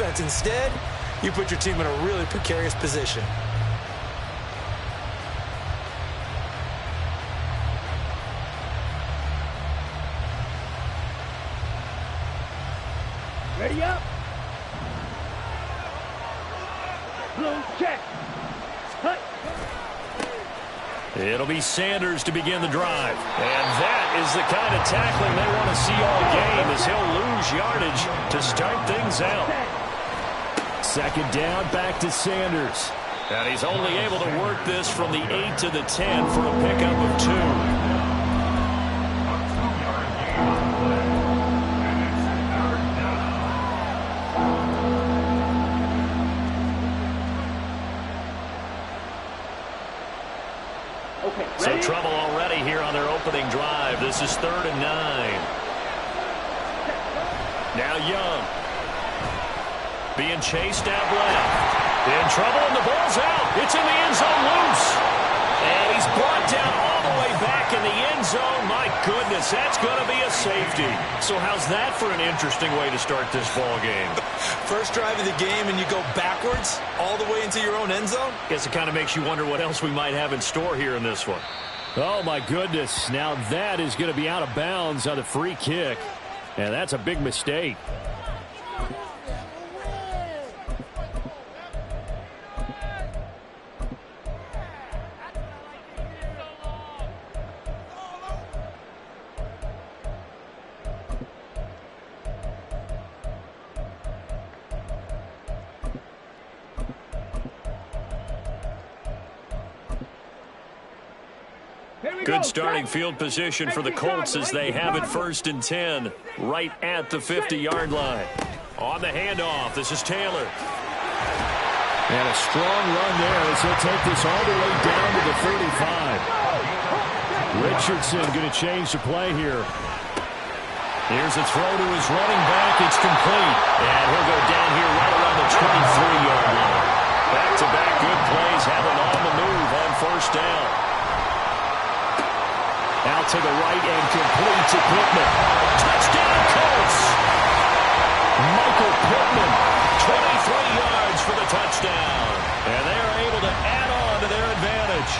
defense. Instead, you put your team in a really precarious position. Ready up. Blue check. Cut. It'll be Sanders to begin the drive. And that is the kind of tackling they want to see all game, as he'll lose yardage to start things out. Second down, back to Sanders. And he's only able to work this from the 8 to the 10 for a pickup of 2. So trouble already here on their opening drive. This is 3rd and 9. Now Young. Being chased out left. In trouble, and the ball's out. It's in the end zone loose. And he's brought down all the way back in the end zone. My goodness, that's going to be a safety. So how's that for an interesting way to start this ball game? First drive of the game and you go backwards all the way into your own end zone? Guess it kind of makes you wonder what else we might have in store here in this one. Oh, my goodness. Now that is going to be out of bounds on the free kick. And that's a big mistake. Good starting field position for the Colts as they have it 1st and 10 right at the 50-yard line. On the handoff, this is Taylor. And a strong run there as he'll take this all the way down to the 35. Richardson going to change the play here. Here's a throw to his running back. It's complete. And he'll go down here right around the 23-yard line. Back-to-back good plays have him on the move on 1st down. Out to the right and complete to Pittman. Touchdown, Colts! Michael Pittman, 23 yards for the touchdown. And they're able to add on to their advantage.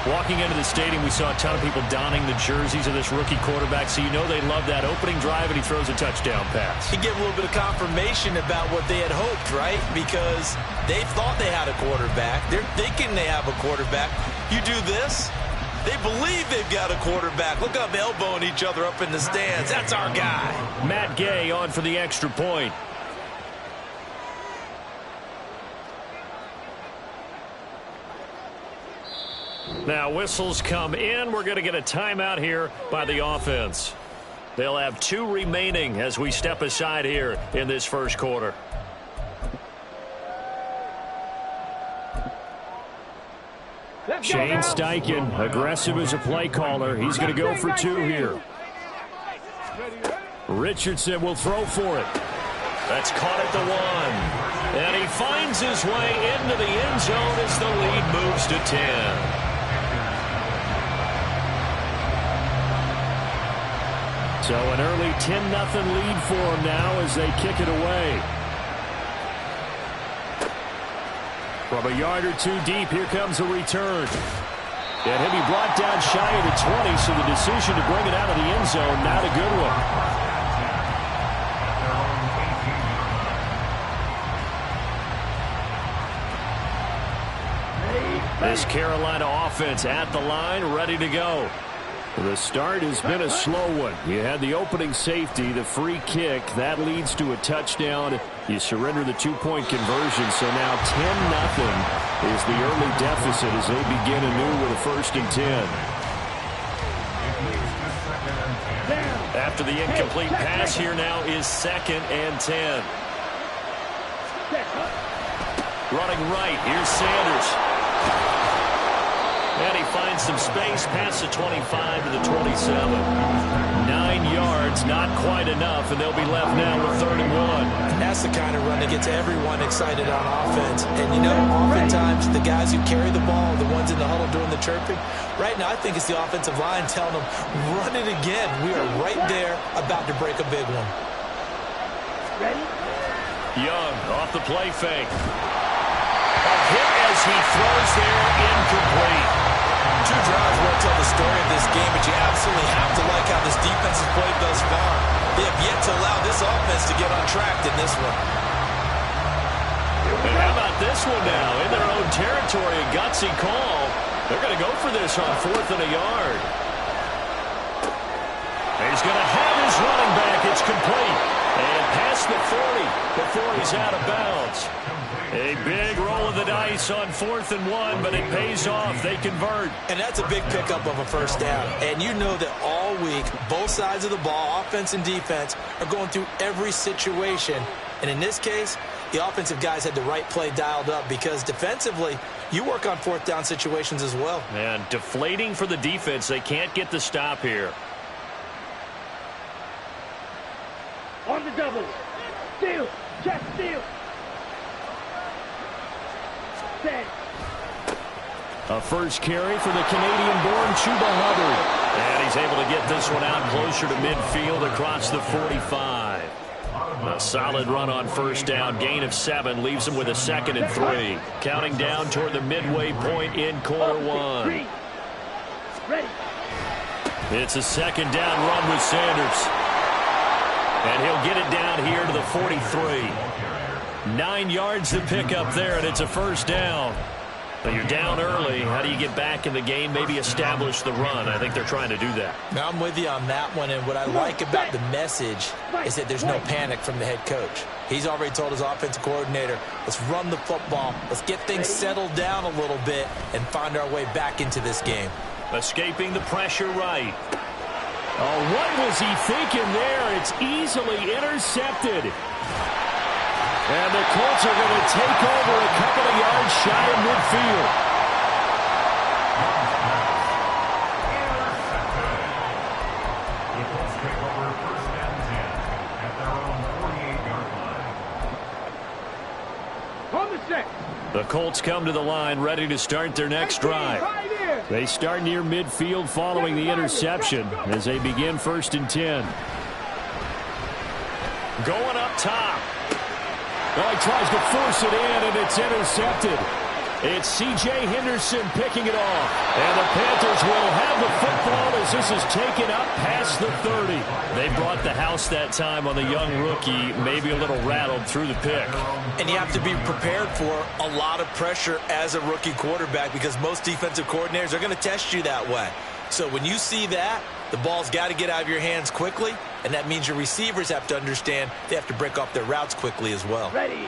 Walking into the stadium, we saw a ton of people donning the jerseys of this rookie quarterback, so you know they love that opening drive, and he throws a touchdown pass. You get a little bit of confirmation about what they had hoped, right? Because they thought they had a quarterback. They're thinking they have a quarterback. You do this, they believe they've got a quarterback. Look up, elbowing each other up in the stands. That's our guy. Matt Gay on for the extra point. Now whistles come in. We're going to get a timeout here by the offense. They'll have 2 remaining as we step aside here in this first quarter. Shane Steichen, aggressive as a play caller. He's going to go for 2 here. Richardson will throw for it. That's caught at the 1. And he finds his way into the end zone as the lead moves to 10. So an early 10-0 lead for him now as they kick it away. From a yard or 2 deep, here comes a return. And he'll be brought down shy of the 20, so the decision to bring it out of the end zone, not a good one. This Carolina offense at the line, ready to go. The start has been a slow one. You had the opening safety, the free kick. That leads to a touchdown. You surrender the 2-point conversion, so now 10-0 is the early deficit as they begin anew with a 1st and 10. After the incomplete pass, here now is 2nd and 10. Running right, here's Sanders. And he finds some space past the 25 to the 27. 9 yards, not quite enough, and they'll be left now with 3rd and 1. That's the kind of run that gets everyone excited on offense. And, you know, oftentimes the guys who carry the ball, the ones in the huddle doing the chirping, right now I think it's the offensive line telling them, run it again. We are right there about to break a big one. Ready? Young off the play fake. A hit as he throws there, incomplete. 2 drives will tell the story of this game, but you absolutely have to like how this defense has played thus far. They have yet to allow this offense to get on track in this one. And how about this one now? In their own territory, a gutsy call. They're going to go for this on 4th and a yard. He's going to have his running back. It's complete. And past the 40 before he's out of bounds. A big roll of the dice on 4th and 1, but it pays off. They convert. And that's a big pickup of a first down. And you know that all week, both sides of the ball, offense and defense, are going through every situation. And in this case, the offensive guys had the right play dialed up because defensively, you work on 4th down situations as well. And deflating for the defense. They can't get the stop here. On the double. Steal. Check steal. Set. A first carry for the Canadian-born Chuba Hubbard. And he's able to get this one out closer to midfield across the 45. A solid run on first down. Gain of 7 leaves him with a 2nd and 3. Counting down toward the midway point in quarter 1. Ready. It's a 2nd down run with Sanders. And he'll get it down here to the 43. 9 yards to pick up there, and it's a first down. But you're down early. How do you get back in the game, maybe establish the run? I think they're trying to do that. Now, I'm with you on that one, and what I like about the message is that there's no panic from the head coach. He's already told his offensive coordinator, let's run the football, let's get things settled down a little bit and find our way back into this game. Escaping the pressure right. Oh, what was he thinking there? It's easily intercepted. And the Colts are going to take over a couple of yards shy of midfield. On the 6. The Colts come to the line ready to start their next drive. They start near midfield following the interception as they begin 1st and 10. Going up top. Well, he tries to force it in, and it's intercepted. It's C.J. Henderson picking it off. And the Panthers will have the football as this is taken up past the 30. They brought the house that time on the young rookie, maybe a little rattled through the pick. And you have to be prepared for a lot of pressure as a rookie quarterback because most defensive coordinators are going to test you that way. So when you see that, the ball's got to get out of your hands quickly, and that means your receivers have to understand they have to break off their routes quickly as well. Ready.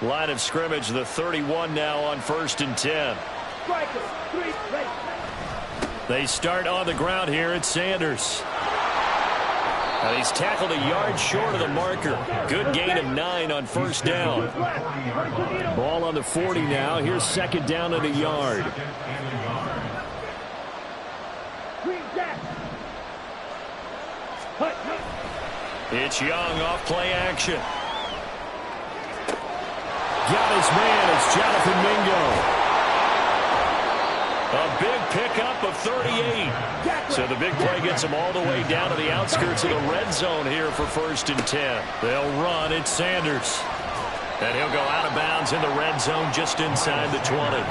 Line of scrimmage, the 31 now on 1st and 10. Striker. 3. Ready. They start on the ground here at Sanders. And he's tackled a yard short of the marker. Good gain of 9 on first down. Ball on the 40 now. Here's 2nd down and a yard. It's Young off play action. Got his man. It's Jonathan Mingo. A big pickup of 38. So the big play gets him all the way down to the outskirts of the red zone here for 1st and 10. They'll run. It's Sanders. And he'll go out of bounds in the red zone just inside the 20.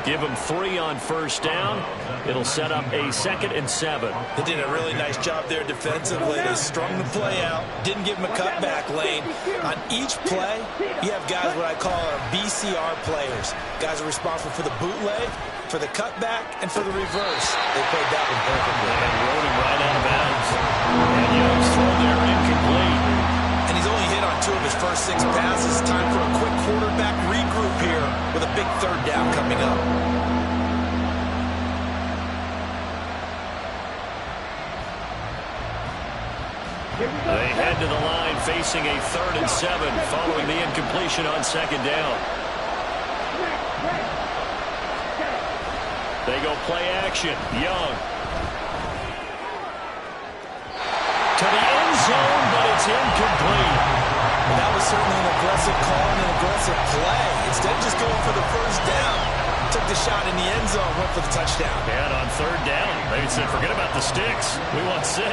Give him 3 on first down. It'll set up a 2nd and 7. They did a really nice job there defensively. They strung the play out, didn't give him a cutback lane. On each play, you have guys what I call our BCR players. Guys are responsible for the bootleg, for the cutback, and for the reverse. They played that one perfectly. And rode him right out of bounds. And Young's throw there incomplete. And he's only hit on 2 of his first 6 passes. Time for a quick quarterback regroup here with a big 3rd down coming up. They head to the line facing a 3rd and 7 following the incompletion on 2nd down. They go play action. Young. To the end zone, but it's incomplete. Well, that was certainly an aggressive call and an aggressive play. Instead of just going for the first down, took the shot in the end zone, went for the touchdown. And on 3rd down, they said, forget about the sticks. We want 6.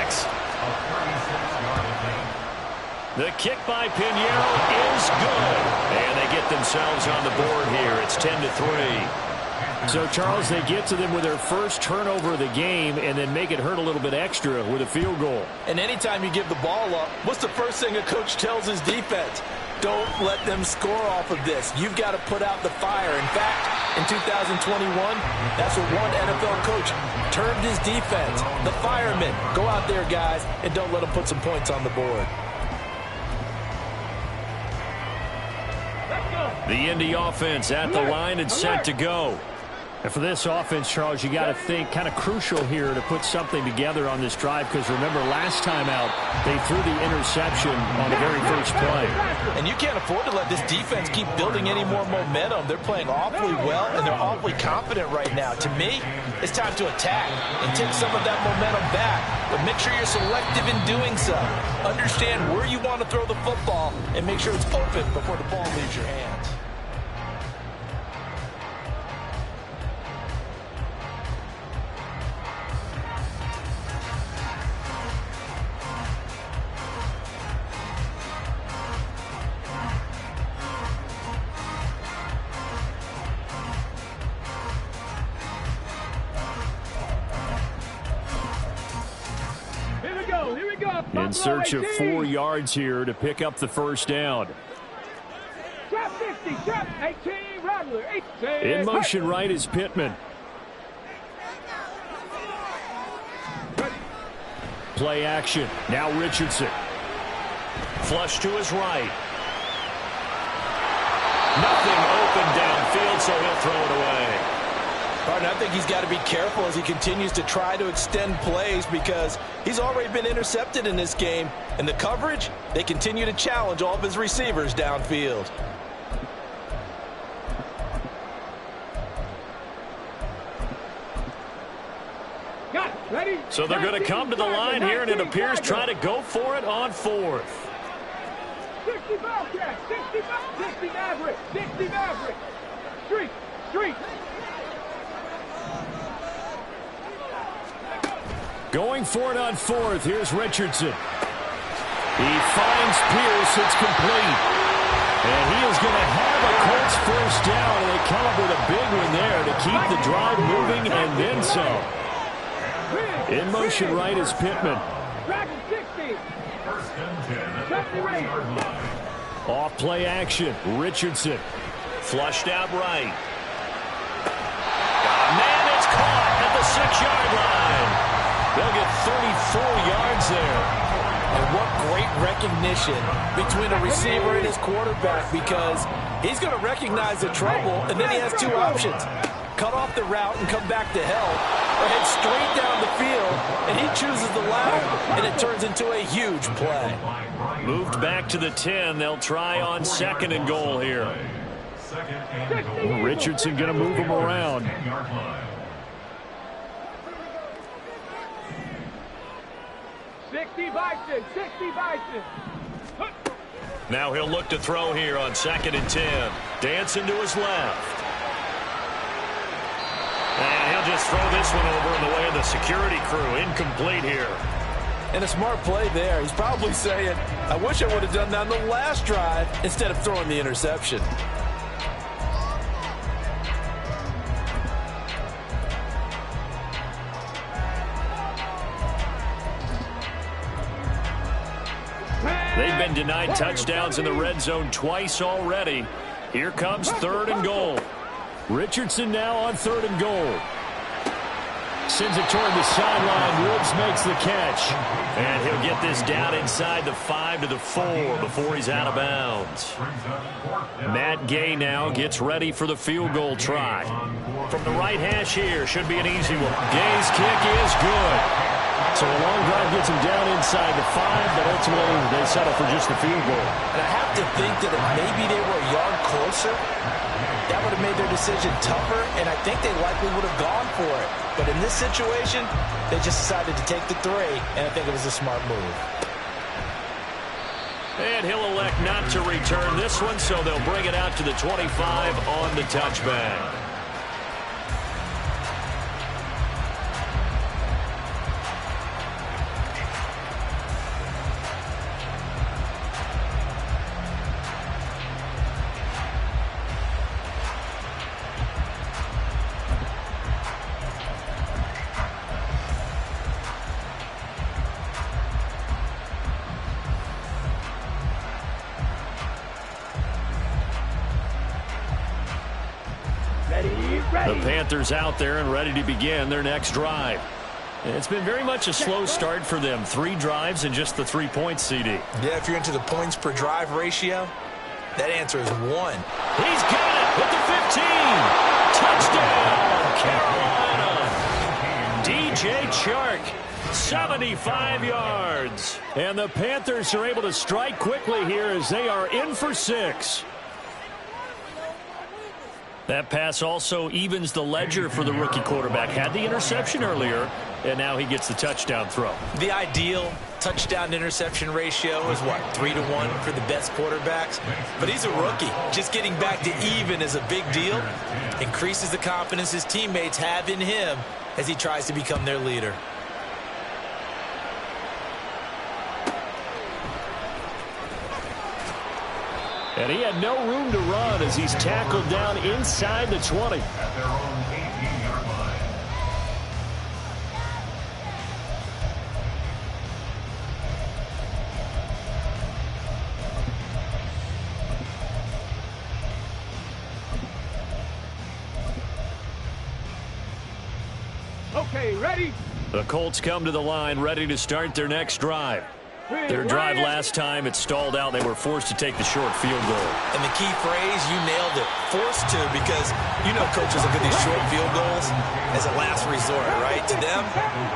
The kick by Pinheiro is good. And they get themselves on the board here. It's 10-3. So, Charles, they get to them with their first turnover of the game and then make it hurt a little bit extra with a field goal. And anytime you give the ball up, what's the first thing a coach tells his defense? Don't let them score off of this. You've got to put out the fire. In fact, in 2021, that's what one NFL coach termed his defense. The firemen. Go out there, guys, and don't let them put some points on the board. The Indy offense at the line and set to go. And for this offense, Charles, you got to think kind of crucial here to put something together on this drive, because remember last time out they threw the interception on the very first play. And you can't afford to let this defense keep building any more momentum. They're playing awfully well and they're awfully confident right now. To me, it's time to attack and take some of that momentum back. But make sure you're selective in doing so. Understand where you want to throw the football and make sure it's open before the ball leaves your hands. In search of 4 yards here to pick up the first down. Trap 60, trap 18, Rattler, 18. In motion right is Pittman. Play action. Now Richardson. Flush to his right. Nothing open downfield, so he'll throw it away. Partner, I think he's got to be careful as he continues to try to extend plays, because he's already been intercepted in this game. And the coverage, they continue to challenge all of his receivers downfield. Ready? So they're going to come to the line here, and it appears try to go for it on fourth. 60 Bobcat, 60 Maverick, 60 Maverick. Street. Going for it on fourth. Here's Richardson. He finds Pierce. It's complete. And he is going to have a Colts first down. And they come up with a big one there to keep the drive moving and then some. In motion right is Pittman. Off play action. Richardson. Flushed out right. Man, it's caught at the 6-yard line. They'll get 34 yards there. And what great recognition between a receiver and his quarterback, because he's going to recognize the trouble, and then he has two options. Cut off the route and come back to help, or head straight down the field, and he chooses the latter, and it turns into a huge play. Moved back to the 10. They'll try on 2nd and goal here. Richardson going to move him around. Now he'll look to throw here on 2nd and 10. Dancing to his left. And he'll just throw this one over in the way of the security crew. Incomplete here. And a smart play there. He's probably saying, I wish I would have done that on the last drive instead of throwing the interception. They've been denied touchdowns in the red zone twice already. Here comes 3rd and goal. Richardson now on 3rd and goal. Sends it toward the sideline. Woods makes the catch. And he'll get this down inside the 5 to the 4 before he's out of bounds. Matt Gay now gets ready for the field goal try. From the right hash here, should be an easy one. Gay's kick is good. So a long drive gets him down inside the 5, but ultimately they settle for just the field goal. And I have to think that if maybe they were a yard closer, that would have made their decision tougher, and I think they likely would have gone for it. But in this situation, they just decided to take the 3, and I think it was a smart move. And he'll elect not to return this one, so they'll bring it out to the 25 on the touchback. The Panthers out there and ready to begin their next drive. It's been very much a slow start for them. 3 drives and just the 3 points, CD. Yeah, if you're into the points per drive ratio, that answer is 1. He's got it with the 15. Touchdown, Carolina. DJ Chark, 75 yards. And the Panthers are able to strike quickly here as they are in for 6. That pass also evens the ledger for the rookie quarterback. Had the interception earlier, and now he gets the touchdown throw. The ideal touchdown-interception ratio is, what, 3-to-1 for the best quarterbacks? But he's a rookie. Just getting back to even is a big deal. Increases the confidence his teammates have in him as he tries to become their leader. And he had no room to run as he's tackled down inside the 20. Okay, ready? The Colts come to the line ready to start their next drive. Their drive last time, it stalled out. They were forced to take the short field goal. And the key phrase, you nailed it, forced to, because you know coaches look at these short field goals as a last resort, right? To them,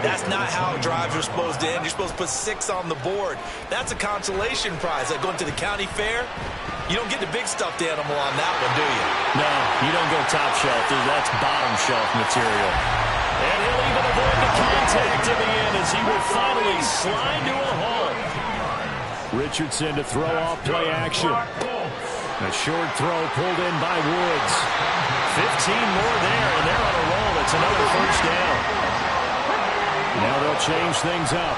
that's not how drives are supposed to end. You're supposed to put 6 on the board. That's a consolation prize. Like going to the county fair, you don't get the big stuffed animal on that one, do you? No, you don't go top shelf. That's bottom shelf material. And he'll even avoid the contact in the end as he will finally slide to a halt. Richardson to throw off play action. A short throw pulled in by Woods. 15 more there, and they're on a roll. It's another first down. Now they'll change things up.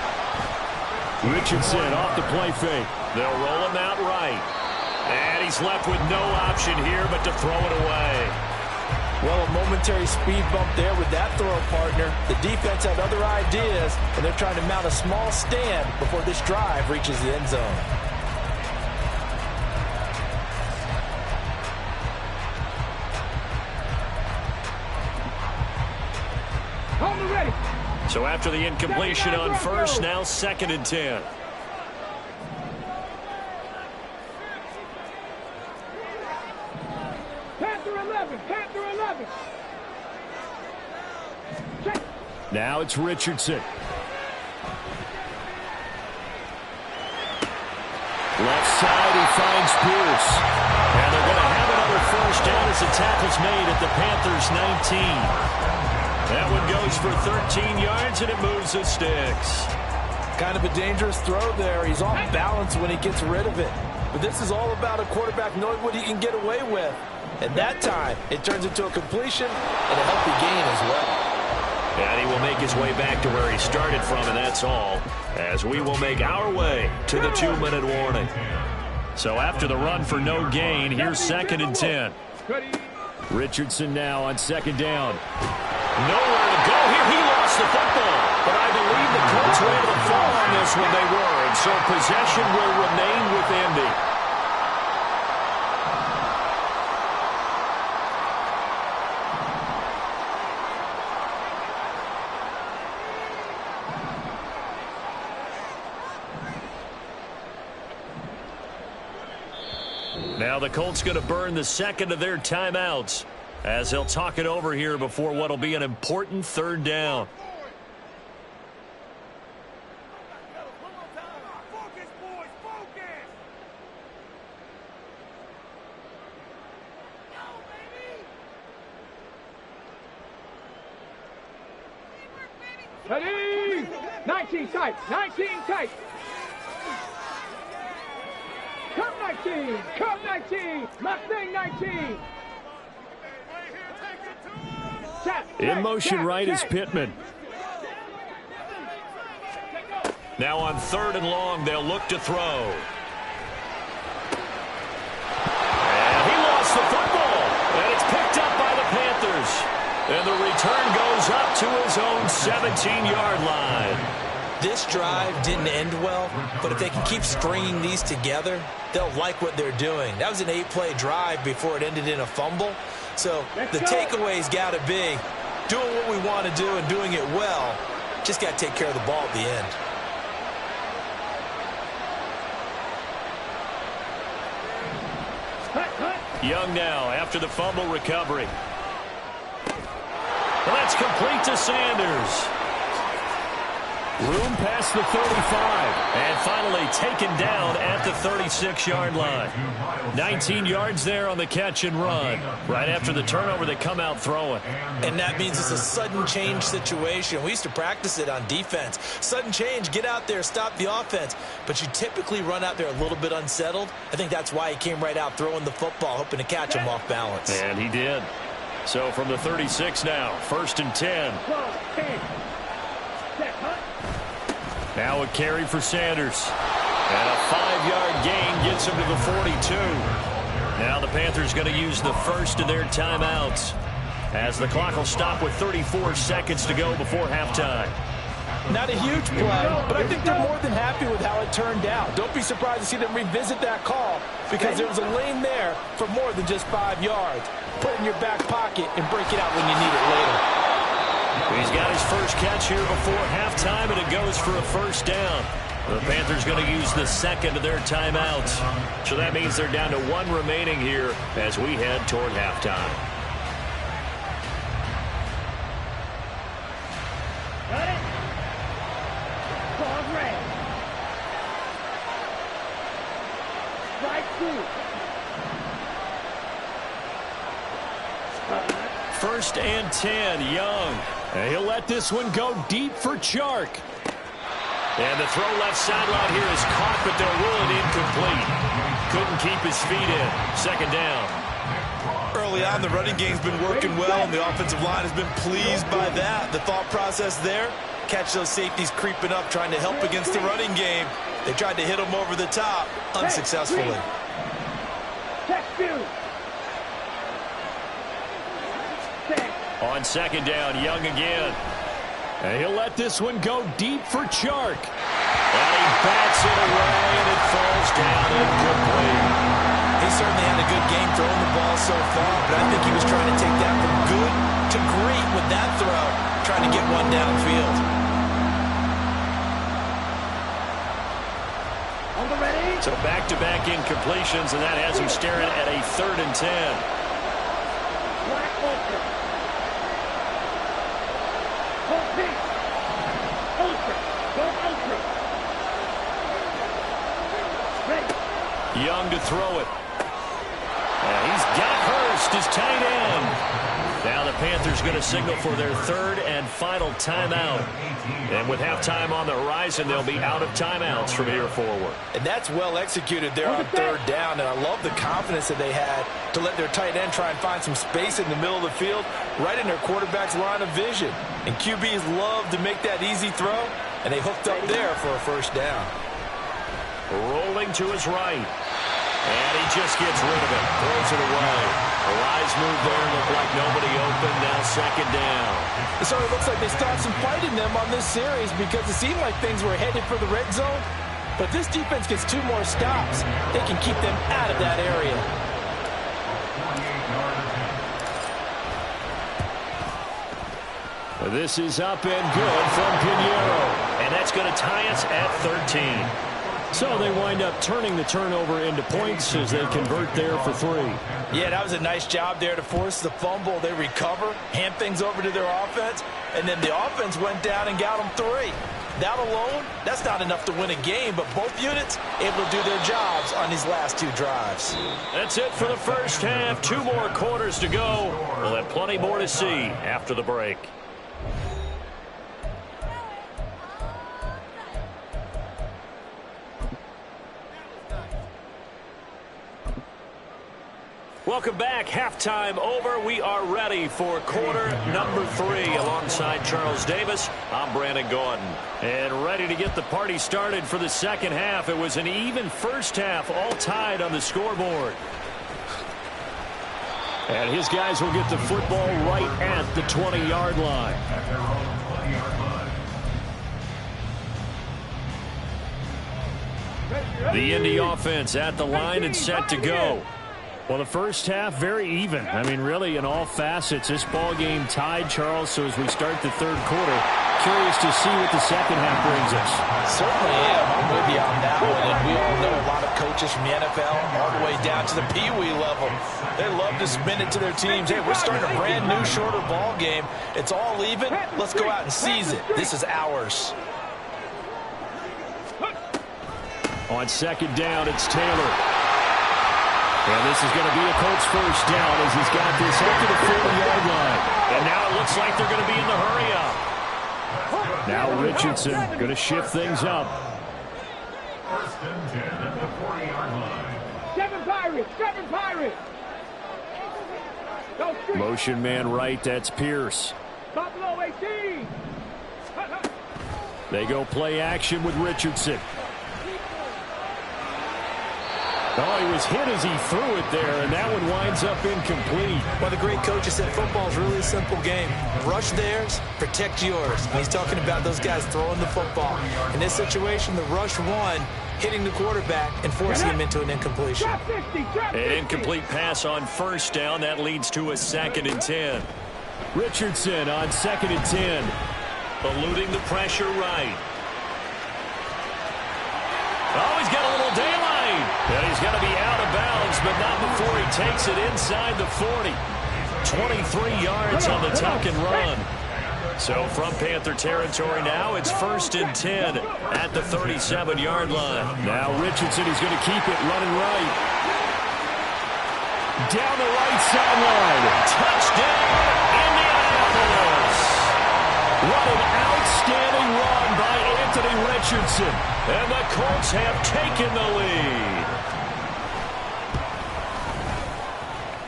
Richardson off the play fake. They'll roll him out right. And he's left with no option here but to throw it away. Well, a momentary speed bump there with that throw partner. The defense had other ideas, and they're trying to mount a small stand before this drive reaches the end zone. Hold it ready. So after the incompletion on first, now 2nd and 10. Panther 11. Check. Now it's Richardson. Left side, he finds Pierce. And they're going to have another first down as the tackle's made at the Panthers' 19. That one goes for 13 yards, and it moves the sticks. Kind of a dangerous throw there. He's off balance when he gets rid of it. But this is all about a quarterback knowing what he can get away with. And that time, it turns into a completion and a healthy gain as well. And he will make his way back to where he started from, and that's all, as we will make our way to the 2-minute warning. So after the run for no gain, here's 2nd and 10. Richardson now on 2nd down. Nowhere to go here. He lost the football. But I believe the Colts were able to fall on this when they were, and so possession will remain with Indy. Now the Colts going to burn the 2nd of their timeouts as they'll talk it over here before what will be an important 3rd down. Ready? 19 tight. 19 tight. Come 19. Come 19. Mustang 19. In motion right is Pittman. Now on 3rd and long, they'll look to throw. And he lost the football. And it's picked up by the Panthers. And the return goes up to his own 17-yard line. This drive didn't end well, but if they can keep stringing these together, they'll like what they're doing. That was an 8-play drive before it ended in a fumble. So the takeaway's got to be doing what we want to do and doing it well. Just got to take care of the ball at the end. Young now after the fumble recovery. Well, that's complete to Sanders. Room past the 35. And finally taken down at the 36-yard line. 19 yards there on the catch and run. Right after the turnover, they come out throwing. And that means it's a sudden change situation. We used to practice it on defense. Sudden change, get out there, stop the offense. But you typically run out there a little bit unsettled. I think that's why he came right out throwing the football, hoping to catch him off balance. And he did. So from the 36 now, 1st and 10. Now a carry for Sanders. And a 5-yard gain gets him to the 42. Now the Panthers going to use the first of their timeouts, as the clock will stop with 34 seconds to go before halftime. Not a huge play, but I think they're more than happy with how it turned out. Don't be surprised to see them revisit that call, because there was a lane there for more than just 5 yards. Put it in your back pocket and break it out when you need it later. He's got his first catch here before halftime, and it goes for a first down. The Panthers going to use the second of their timeouts. So that means they're down to 1 remaining here as we head toward halftime. Got it? Ball red. Strike 2. 1st and 10, Young. And he'll let this one go deep for Chark. And the throw left sideline here is caught, but they'll rule it incomplete. Couldn't keep his feet in. 2nd down. Early on, the running game's been working well, and the offensive line has been pleased by that. The thought process there, catch those safeties creeping up, trying to help against the running game. They tried to hit him over the top, unsuccessfully. Check 2. On 2nd down, Young again. And he'll let this one go deep for Chark. And he bats it away, and it falls down incomplete. He certainly had a good game throwing the ball so far, but I think he was trying to take that from good to great with that throw, trying to get one downfield. On the ready. So back-to-back incompletions, and that has him staring at a 3rd and 10. Black ultra. Full pink. Ultra. Go ultra. Ready. Young to throw it. And he's got Hurst, his tight end. Now the Panthers going to signal for their 3rd and final timeout. And with halftime on the horizon, they'll be out of timeouts from here forward. And that's well executed there on 3rd down, and I love the confidence that they had to let their tight end try and find some space in the middle of the field, right in their quarterback's line of vision. And QBs love to make that easy throw, and they hooked up there for a first down. Rolling to his right. And he just gets rid of it. Throws it away. A wise move there. Looked like nobody open. Now 2nd down. So it looks like they still have some fight in them on this series, because it seemed like things were headed for the red zone. But this defense gets 2 more stops. They can keep them out of that area. This is up and good from Pinheiro. And that's going to tie us at 13. So they wind up turning the turnover into points as they convert there for 3. Yeah, that was a nice job there to force the fumble. They recover, hand things over to their offense, and then the offense went down and got them 3. That alone, that's not enough to win a game, but both units able to do their jobs on these last 2 drives. That's it for the first half. 2 more quarters to go. We'll have plenty more to see after the break. Welcome back. Halftime over. We are ready for quarter number 3 alongside Charles Davis. I'm Brandon Gordon. And ready to get the party started for the second half. It was an even first half, all tied on the scoreboard. And his guys will get the football right at the 20-yard line. The Indy offense at the line and set to go. Well, the first half, very even. I mean, really, in all facets, this ball game tied, Charles. So as we start the third quarter, curious to see what the second half brings us. Certainly am. I'm with you on that one. And we all know a lot of coaches from the NFL all the way down to the Pee-wee level. They love to spin it to their teams. Hey, we're starting a brand new, shorter ball game. It's all even. Let's go out and seize it. This is ours. On second down, it's Taylor. And this is going to be a Colts first down as he's got this up to the 40-yard line. And now it looks like they're going to be in the hurry-up. Now Richardson going to shift things up. First and 10 at the 40-yard line. Seven Pirates! Seven Pirates! Go street! Motion man right, that's Pierce. Buffalo 18! They go play action with Richardson. Oh, he was hit as he threw it there, and that one winds up incomplete. Well, the great coach has said football is really a simple game. Rush theirs, protect yours. And he's talking about those guys throwing the football. In this situation, the rush one, hitting the quarterback and forcing him into an incompletion. An incomplete pass on first down. That leads to a 2nd and 10. Richardson on 2nd and 10. Eluding the pressure right. Oh, he's got a little daylight. And he's going to be out of bounds, but not before he takes it inside the 40. 23 yards on the tuck and run. So from Panther territory now, it's 1st and 10 at the 37-yard line. Now Richardson is going to keep it running right. Down the right sideline. Touchdown, Indianapolis. What an outstanding run by Anthony Richardson. And the Colts have taken the lead.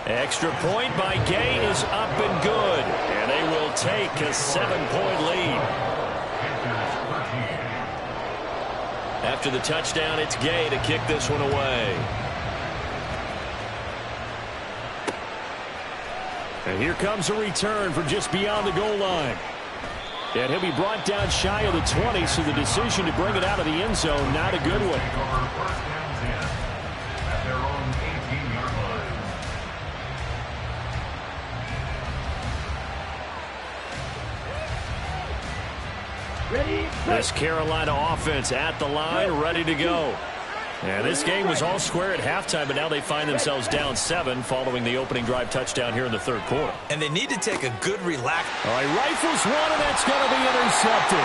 Extra point by Gay is up and good. And they will take a 7-point lead. After the touchdown, it's Gay to kick this one away. And here comes a return from just beyond the goal line. And he'll be brought down shy of the 20, so the decision to bring it out of the end zone, not a good one. This Carolina offense at the line, ready to go. And this game was all square at halftime, but now they find themselves down 7 following the opening drive touchdown here in the third quarter. And they need to take a good relax. All right, rifles one, and that's going to be intercepted.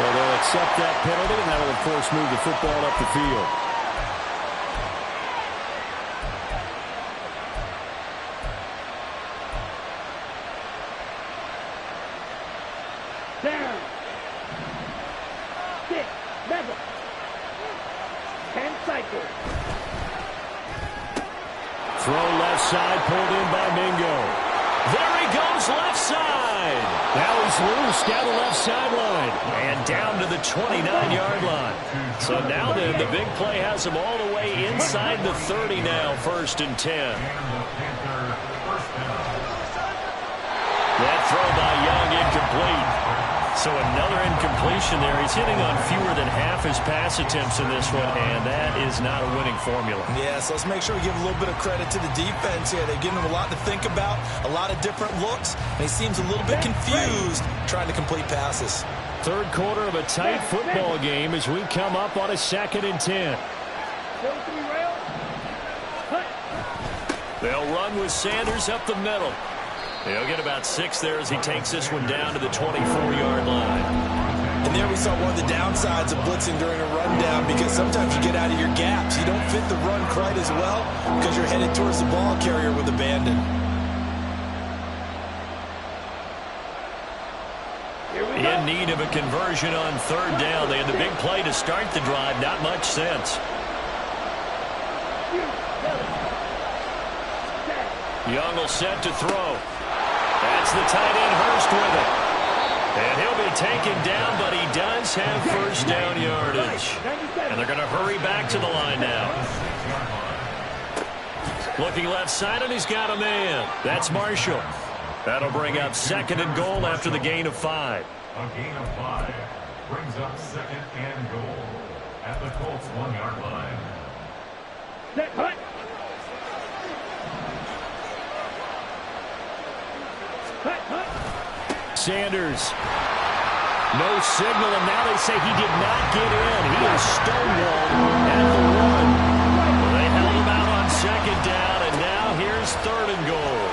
Well, they'll accept that penalty, and that will, of course, move the football up the field. Down. 6, never. 10 cycles. Throw left side, pulled in by Mingo. There he goes, left side. Now he's loose down the left sideline. And down to the 29-yard line. So now then, the big play has him all the way inside the 30 now, 1st and 10. That throw by Young incomplete. So another incompletion there. He's hitting on fewer than half his pass attempts in this one, and that is not a winning formula. Yeah, so let's make sure we give a little bit of credit to the defense here. They've given him a lot to think about, a lot of different looks, and he seems a little bit confused trying to complete passes. Third quarter of a tight football game as we come up on a 2nd and 10. They'll run with Sanders up the middle. He'll get about 6 there as he takes this one down to the 24-yard line. And there we saw one of the downsides of blitzing during a rundown, because sometimes you get out of your gaps. You don't fit the run quite as well because you're headed towards the ball carrier with abandon. In need of a conversion on 3rd down. They had the big play to start the drive. Not much sense. Young will set to throw. That's the tight end, Hurst, with it. And he'll be taken down, but he does have first down yardage. And they're going to hurry back to the line now. Looking left side, and he's got a man. That's Marshall. That'll bring up 2nd and goal after the gain of 5. A gain of 5 brings up 2nd and goal at the Colts 1-yard line. Set, hut. Hut, hut. Sanders. No signal, and now they say he did not get in. He is stonewalled at the 1. Well, they held him out on second down, and now here's 3rd and goal.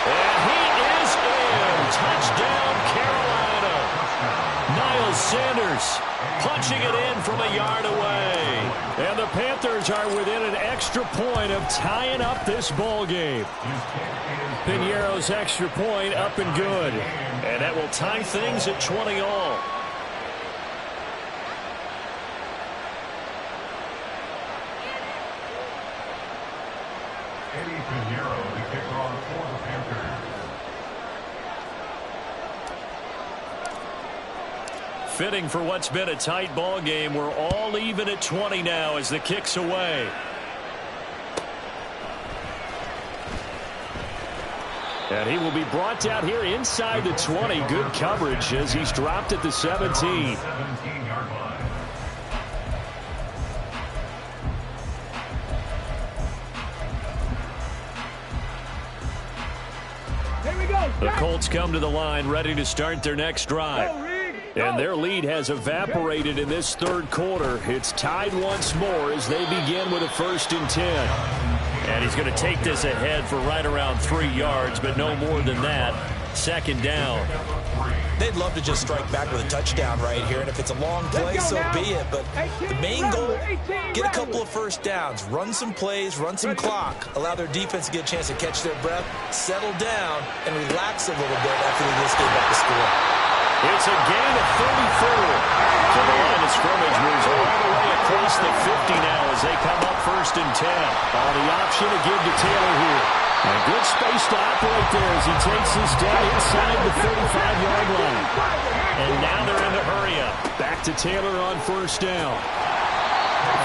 And he is in. Touchdown, Carolina. Niles Sanders punching it in from a yard away. And the Panthers are within an extra point of tying up this ball game. Piñeiro's extra point up and good. And that will tie things at 20 all. Eddie Piñeiro, the kicker on for the Panthers. Fitting for what's been a tight ball game. We're all even at 20 now as the kick's away. And he will be brought down here inside the 20. Good coverage as he's dropped at the 17. 17-yard line. Here we go. The Colts come to the line ready to start their next drive. And their lead has evaporated in this 3rd quarter. It's tied once more as they begin with a 1st and 10. And he's going to take this ahead for right around 3 yards, but no more than that. 2nd down. They'd love to just strike back with a touchdown right here, and if it's a long play, so be it. But the main goal, get a couple of first downs, run some plays, run some clock, allow their defense to get a chance to catch their breath, settle down, and relax a little bit after they just gave up the score. It's a gain of 34. So the line of scrimmage moves all the way across the 50 now as they come up 1st and 10. The option to give to Taylor here. A good space to operate there as he takes this down inside the 35-yard line. And now they're in a hurry up. Back to Taylor on 1st down.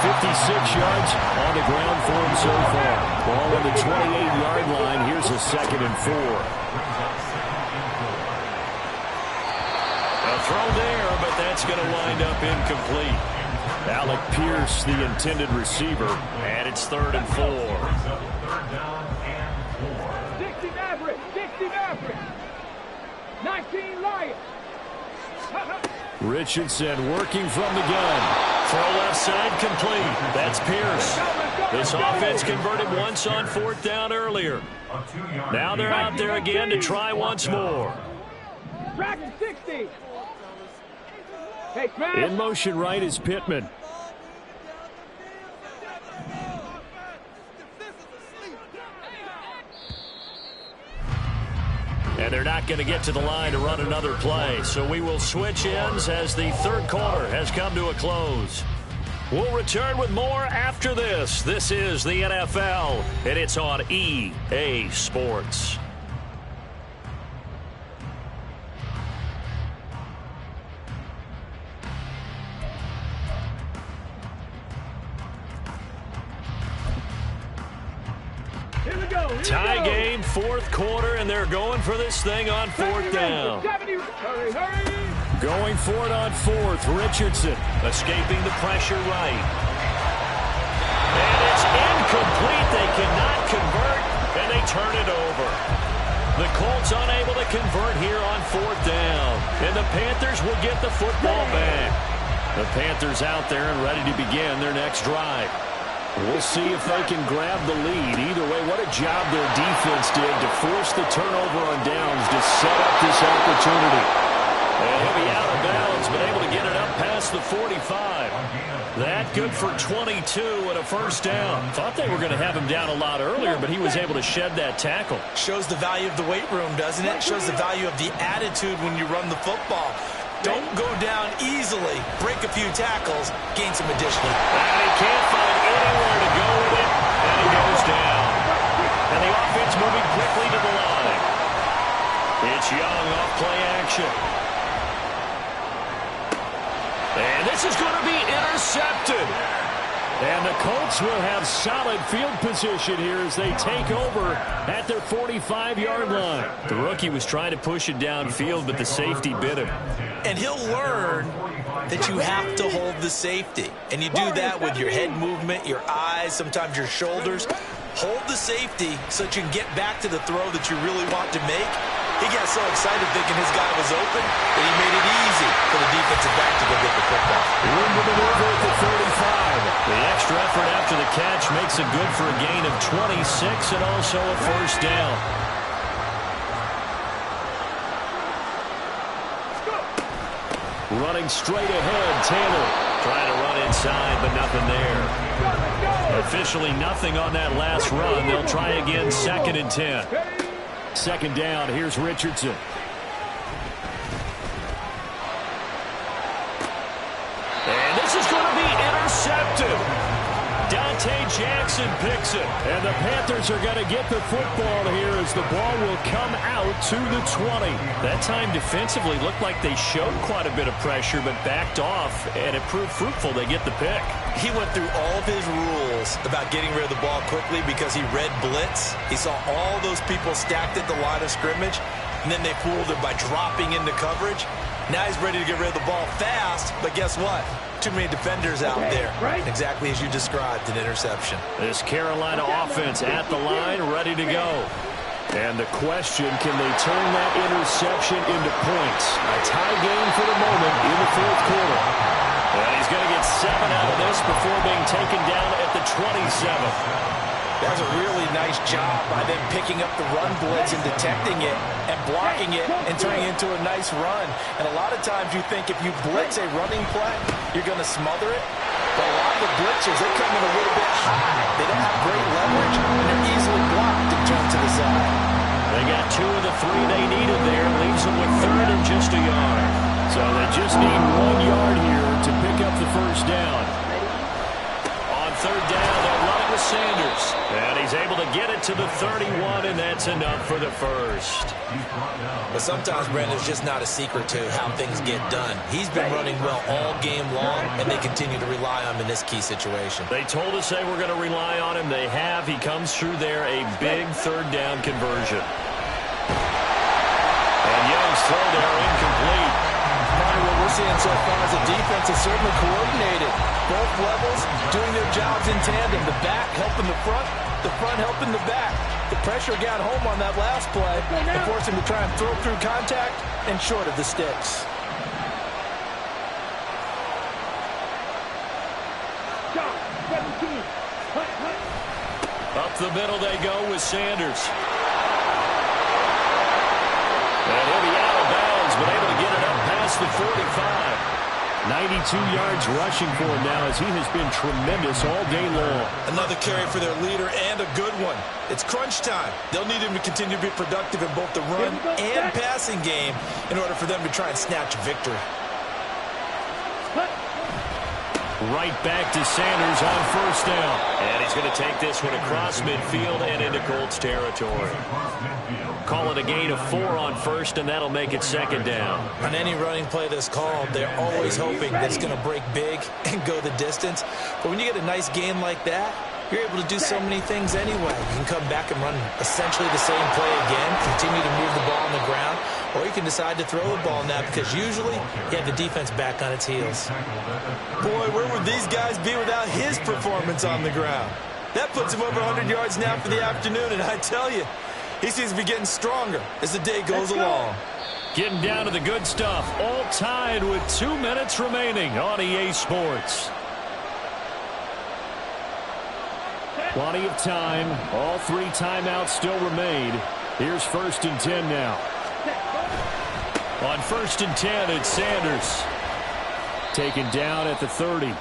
56 yards on the ground for him so far. Ball on the 28-yard line. Here's a 2nd and 4. A throw there, but that's going to wind up incomplete. Alec Pierce, the intended receiver, and it's 3rd and 4. 3rd down and 4. 60 Maverick. 60 Maverick. 19 Lions. Richardson working from the gun. Throw left side complete. That's Pierce. This offense converted once on 4th down earlier. Now they're out there again to try once more. Dragon 60. Hey, in motion right is Pittman. And they're not going to get to the line to run another play. So we will switch ends as the 3rd quarter has come to a close. We'll return with more after this. This is the NFL, and it's on EA Sports. Tie game, 4th quarter, and they're going for this thing on 4th down. Going for it on 4th, Richardson escaping the pressure right. And it's incomplete. They cannot convert, and they turn it over. The Colts unable to convert here on 4th down, and the Panthers will get the football back. The Panthers out there and ready to begin their next drive. We'll see if they can grab the lead. Either way, what a job their defense did to force the turnover on downs to set up this opportunity. And he'll be out of bounds, but able to get it up past the 45. That good for 22 and a 1st down. Thought they were going to have him down a lot earlier, but he was able to shed that tackle. Shows the value of the weight room, doesn't it? Shows the value of the attitude when you run the football. Don't go down easily. Break a few tackles, gain some additional. And he can't find anywhere to go with it, and he goes down. And the offense moving quickly to the line. It's Young off play action. And this is going to be intercepted. And the Colts will have solid field position here as they take over at their 45-yard line. The rookie was trying to push it downfield, but the safety bit him. And he'll learn that you have to hold the safety. And you do that with your head movement, your eyes, sometimes your shoulders. Hold the safety so that you can get back to the throw that you really want to make. He got so excited thinking his guy was open that he made it easy for the defensive back to go get the football. Room to maneuver at the 35. The extra effort after the catch makes it good for a gain of 26 and also a first down. Running straight ahead, Taylor. Trying to run inside, but nothing there. Officially nothing on that last run. They'll try again, 2nd and 10. Second down, here's Richardson. And this is going to be intercepted. Dante Jackson picks it. And the Panthers are going to get the football here as the ball will come out to the 20. That time defensively looked like they showed quite a bit of pressure but backed off, and it proved fruitful. They get the pick. He went through all of his rules about getting rid of the ball quickly because he read blitz. He saw all those people stacked at the line of scrimmage, and then they fooled him by dropping into coverage. Now he's ready to get rid of the ball fast, but guess what? Too many defenders out there. Exactly as you described, an interception. This Carolina offense at the line, ready to go. And the question, can they turn that interception into points? A tie game for the moment in the 4th quarter. And he's going to get 7 out of this before being taken down at the 27. That was a really nice job by them picking up the run blitz and detecting it and blocking it and turning it into a nice run. And a lot of times you think if you blitz a running play, you're going to smother it. But a lot of the blitzers, they come in a little bit high. They don't have great leverage, and they're easily blocked and turned to the side. They got 2 of the 3 they needed there. Leaves them with 3rd and just a yard. So they just need 1 yard here to pick up the first down. On 3rd down, they'll run it with Sanders. And he's able to get it to the 31, and that's enough for the first. But sometimes, Brandon, it's just not a secret to how things get done. He's been running well all game long, and they continue to rely on him in this key situation. They told us they were going to rely on him. They have. He comes through there, a big 3rd down conversion. And Young's throw there incomplete. What we're seeing so far is the defense is certainly coordinated. Both levels doing their jobs in tandem. The back helping the front helping the back. The pressure got home on that last play and forced him to try and throw through contact and short of the sticks. Up the middle they go with Sanders. And he'll be out of bounds, but able to get it up past the 45. 92 yards rushing for him now as he has been tremendous all day long. Another carry for their leader and a good one. It's crunch time. They'll need him to continue to be productive in both the run and passing game in order for them to try and snatch a victory. Right back to Sanders on 1st down. And he's going to take this one across midfield and into Colts territory. Call it a gain of 4 on 1st, and that'll make it 2nd down. On any running play that's called, they're always hoping that it's going to break big and go the distance. But when you get a nice gain like that, you're able to do so many things anyway. You can come back and run essentially the same play again, continue to move the ball on the ground, or you can decide to throw the ball now because usually you have the defense back on its heels. Boy, where would these guys be without his performance on the ground? That puts him over 100 yards now for the afternoon, and I tell you, he seems to be getting stronger as the day goes along. Getting down to the good stuff. All tied with 2 minutes remaining on EA Sports. Plenty of time. All 3 timeouts still remain. Here's 1st and 10 now. On 1st and 10, it's Sanders. Taken down at the 30.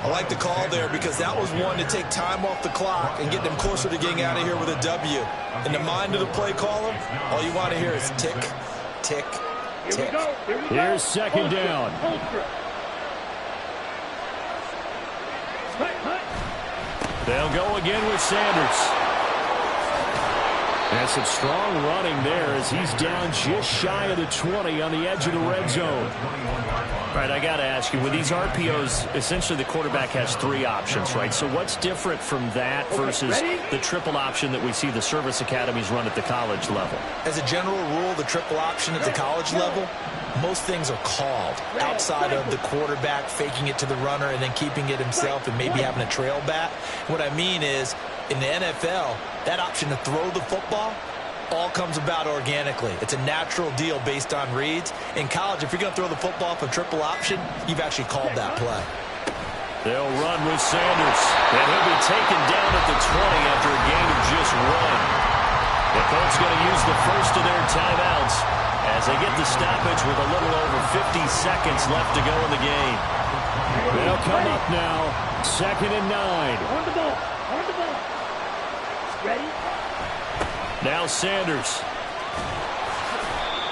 I like the call there because that was one to take time off the clock and get them closer to getting out of here with a W. In the mind of the play caller, all you want to hear is tick, tick, tick. Here's 2nd down. They'll go again with Sanders. And some strong running there as he's down just shy of the 20 on the edge of the red zone. All right, I got to ask you, with these RPOs, essentially the quarterback has 3 options, right? So what's different from that versus the triple option that we see the service academies run at the college level? As a general rule, the triple option at the college level, most things are called outside of the quarterback faking it to the runner and then keeping it himself and maybe having a trail back. What I mean is, in the NFL, that option to throw the football all comes about organically. It's a natural deal based on reads. In college, if you're going to throw the football for triple option, you've actually called that play. They'll run with Sanders, and he'll be taken down at the 20 after a gain of just 1. The Colts going to use the first of their timeouts as they get the stoppage with a little over 50 seconds left to go in the game. They'll come up now, 2nd and 9. On the ball. On the ball. Ready? Now Sanders.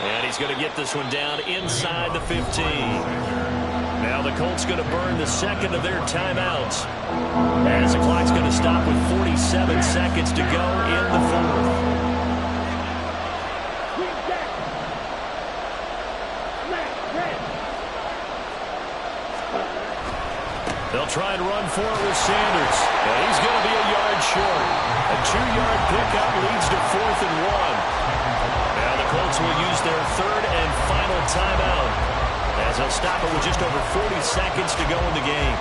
And he's going to get this one down inside the 15. Now the Colts going to burn the second of their timeouts as the clock's going to stop with 47 seconds to go in the 4th. They'll try and run for it with Sanders. And he's going to be a yard short. A 2-yard pickup leads to 4th and 1. Now the Colts will use their 3rd and final timeout as they'll stop it with just over 40 seconds to go in the game.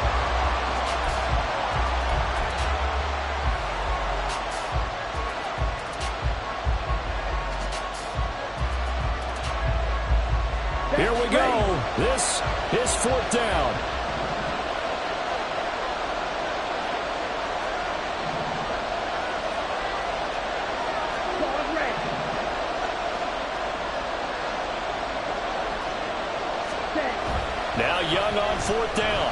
Here we go. This is 4th down. Now Young on 4th down.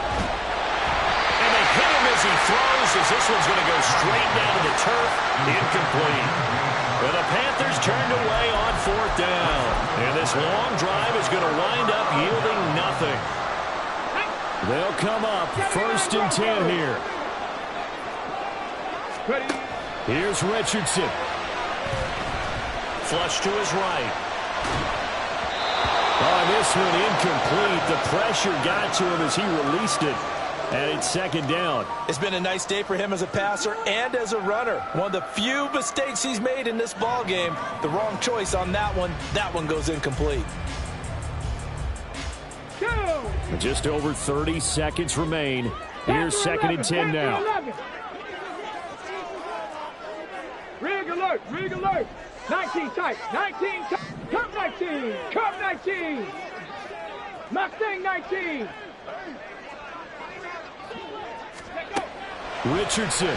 And they hit him as he throws, as this one's going to go straight down to the turf. Incomplete. But the Panthers turned away on 4th down. And this long drive is going to wind up yielding nothing. They'll come up 1st and 10 here. Here's Richardson. Flush to his right. On this one, incomplete. The pressure got to him as he released it. And it's 2nd down. It's been a nice day for him as a passer and as a runner. One of the few mistakes he's made in this ball game. The wrong choice on that one. That one goes incomplete. Just over 30 seconds remain. Here's 2nd and 10 now. Rig alert. Rig alert. 19 tight. 19 tight. Cup 19. Cup 19. Mustang 19. Richardson.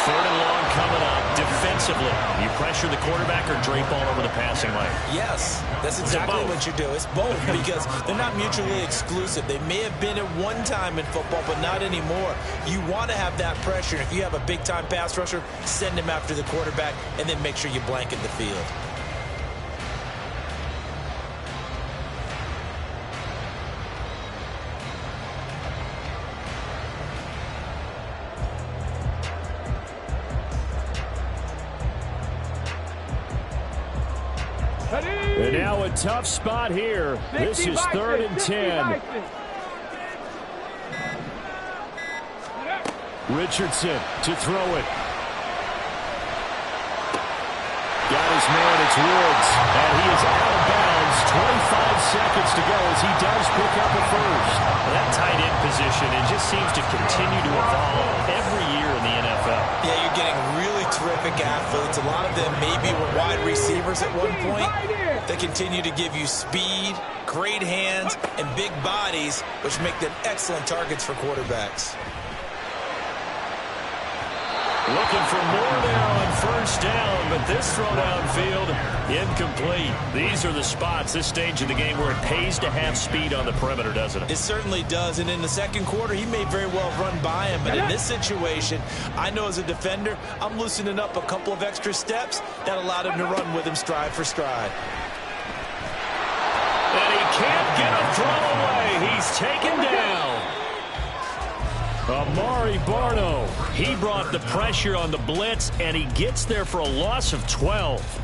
3rd and long coming up. Defensively, you pressure the quarterback or drape all over the passing lane? Yes, that's exactly what you do. It's both because they're not mutually exclusive. They may have been at one time in football, but not anymore. You want to have that pressure. If you have a big-time pass rusher, send him after the quarterback, and then make sure you blanket the field. And now a tough spot here. This is 3rd and 10. Richardson to throw it. Got his man, it's Woods. And he is out of bounds. 25 seconds to go as he does pick up a first. Well, that tight end position, it just seems to continue to evolve every year in the NFL. Yeah, you're getting really terrific athletes. A lot of them maybe were wide receivers at one point. They continue to give you speed, great hands, and big bodies, which make them excellent targets for quarterbacks. Looking for more there on 1st down, but this throw downfield, incomplete. These are the spots, this stage of the game, where it pays to have speed on the perimeter, doesn't it? It certainly does, and in the second quarter, he may very well run by him, but in this situation, I know as a defender, I'm loosening up a couple of extra steps that allowed him to run with him stride for stride. And he can't get a throw away. He's taken down. Amari Barno. He brought the pressure on the blitz, and he gets there for a loss of 12.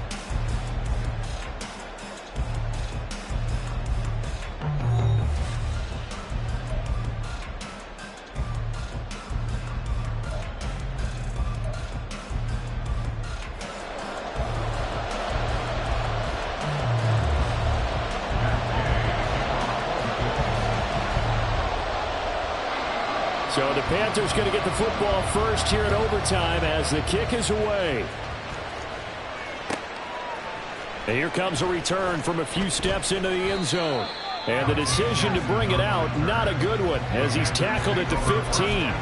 So the Panthers going to get the football first here in overtime as the kick is away. And here comes a return from a few steps into the end zone. And the decision to bring it out, not a good one, as he's tackled at the 15.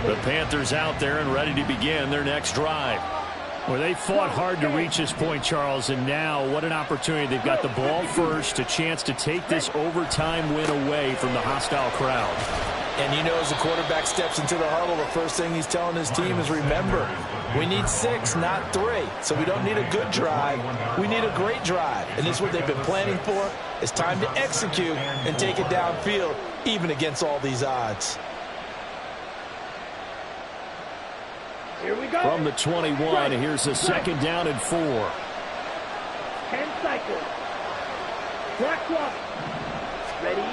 The Panthers out there and ready to begin their next drive. Well, they fought hard to reach this point, Charles, and now what an opportunity. They've got the ball first, a chance to take this overtime win away from the hostile crowd. And you know, as the quarterback steps into the huddle, the first thing he's telling his team is, remember, we need 6, not 3. So we don't need a good drive. We need a great drive. And this is what they've been planning for. It's time to execute and take it downfield, even against all these odds. Here we go. From the 21, here's a second down and 4. 10 cycles. Black clock. Ready.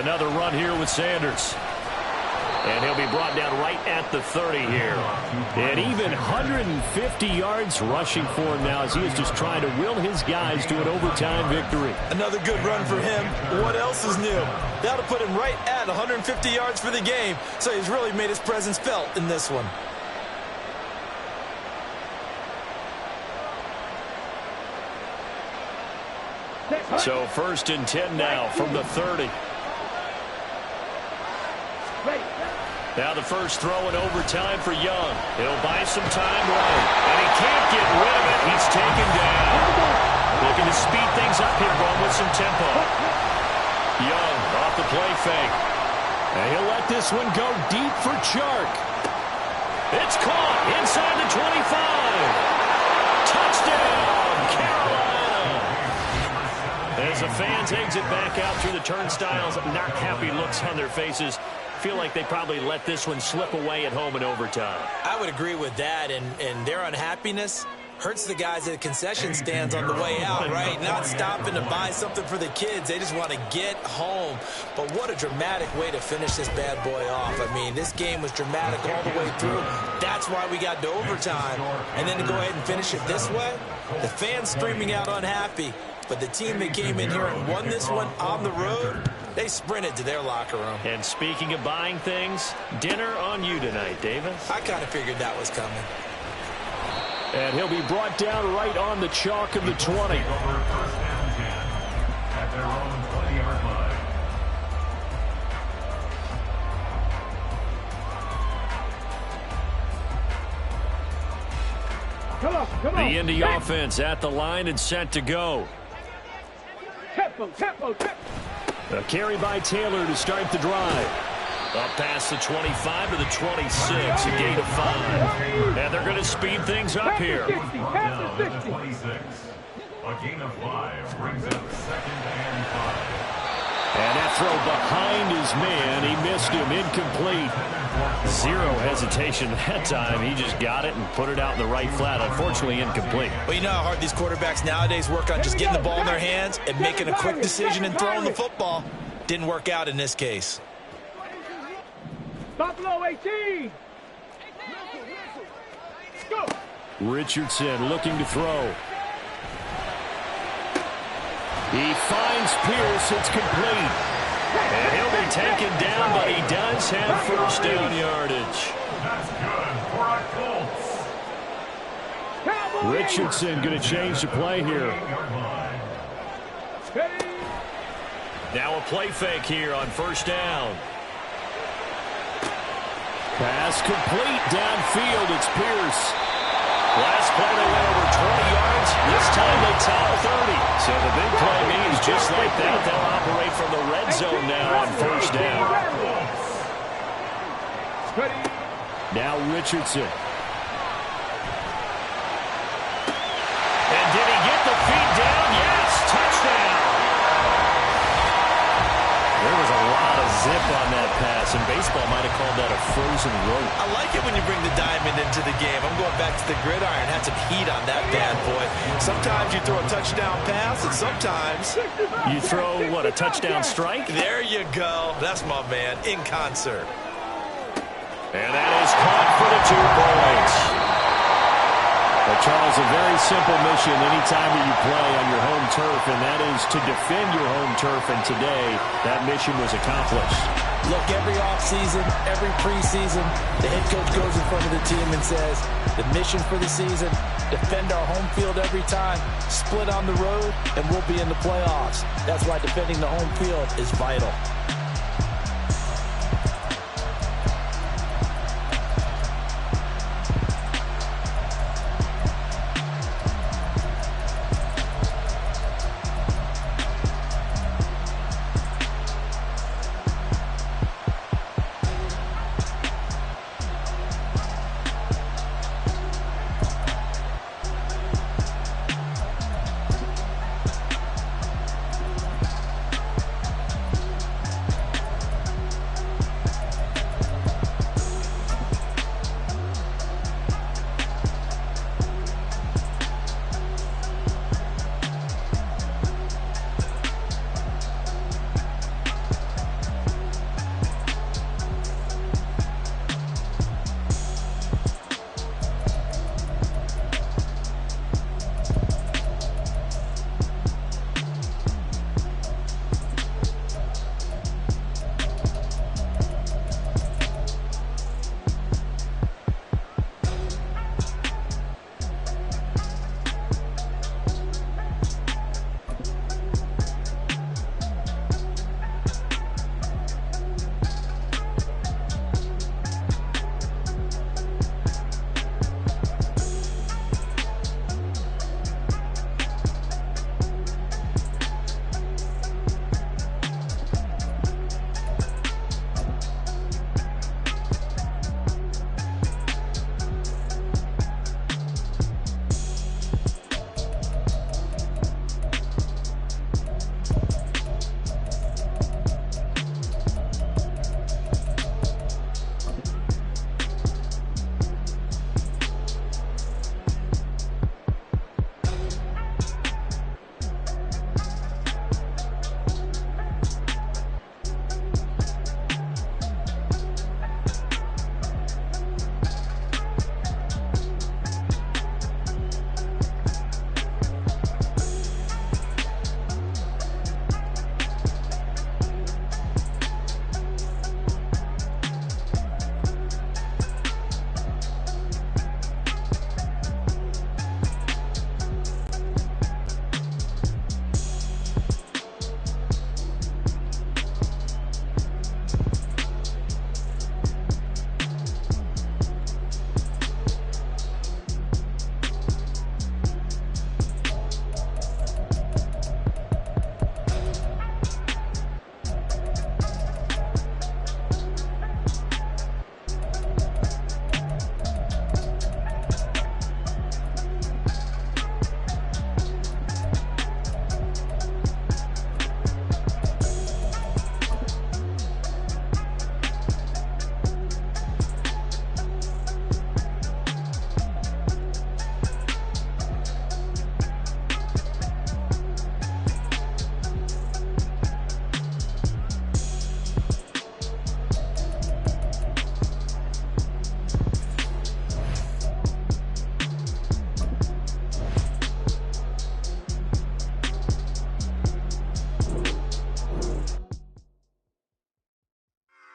Another run here with Sanders. And he'll be brought down right at the 30 here. And even 150 yards rushing for him now as he is just trying to will his guys to an overtime victory. Another good run for him. What else is new? That'll put him right at 150 yards for the game. So he's really made his presence felt in this one. So 1st and 10 now from the 30. Now the first throw in overtime for Young. He'll buy some time right. And he can't get rid of it. He's taken down. Looking to speed things up here, going with some tempo. Young off the play fake. And he'll let this one go deep for Chark. It's caught inside the 25. Touchdown, Carolina. As the fans exit back out through the turnstiles, not happy looks on their faces. Feel like they probably let this one slip away at home in overtime. I would agree with that, and their unhappiness hurts the guys at the concession stands on the way out, right? Not stopping to buy something for the kids. They just want to get home. But what a dramatic way to finish this bad boy off. I mean, this game was dramatic all the way through. That's why we got to overtime. And then to go ahead and finish it this way, the fans screaming out unhappy. But the team that came in here and won this one on the road, they sprinted to their locker room. And speaking of buying things, dinner on you tonight, Davis. I kind of figured that was coming. And he'll be brought down right on the chalk of the 20. At their own 20-yard line. Come on. The Indy offense at the line and set to go. Tempo. A carry by Taylor to start the drive. Up past the 25 to the 26, a gain of 5. And they're going to speed things up here. Now at the 26. A gain of 5 brings up 2nd and 5. And that throw behind his man, he missed him, incomplete. Zero hesitation that time. He just got it and put it out in the right flat. Unfortunately, incomplete. Well, you know how hard these quarterbacks nowadays work on just getting the ball in their hands and making a quick decision and throwing the football. Didn't work out in this case. Buffalo 18. Go. Richardson looking to throw. He finds Pierce. It's complete. And he'll be taken down, but he does have first down yardage. That's good for a Colts. Richardson going to change the play here. Now a play fake here on first down. Pass complete downfield. It's Pierce. Last play they went over 20 yards. This time they top 30. So the big play means just like that, they'll operate from the red zone now on first down. Now Richardson. And did he get the feet down? Yes, touchdown. There was a lot of zip on that pass, and baseball might have called that a frozen rope. I like it when you bring the diamond into the game. I'm going back to the gridiron. Had some heat on that bad boy. Sometimes you throw a touchdown pass, and sometimes you throw, what, a touchdown strike? There you go. That's my man, in concert. And that is caught for the 2 points. But Charles, a very simple mission anytime that you play on your home turf, and that is to defend your home turf. And today, that mission was accomplished. Look, every offseason, every preseason, the head coach goes in front of the team and says, the mission for the season, defend our home field every time, split on the road, and we'll be in the playoffs. That's why defending the home field is vital.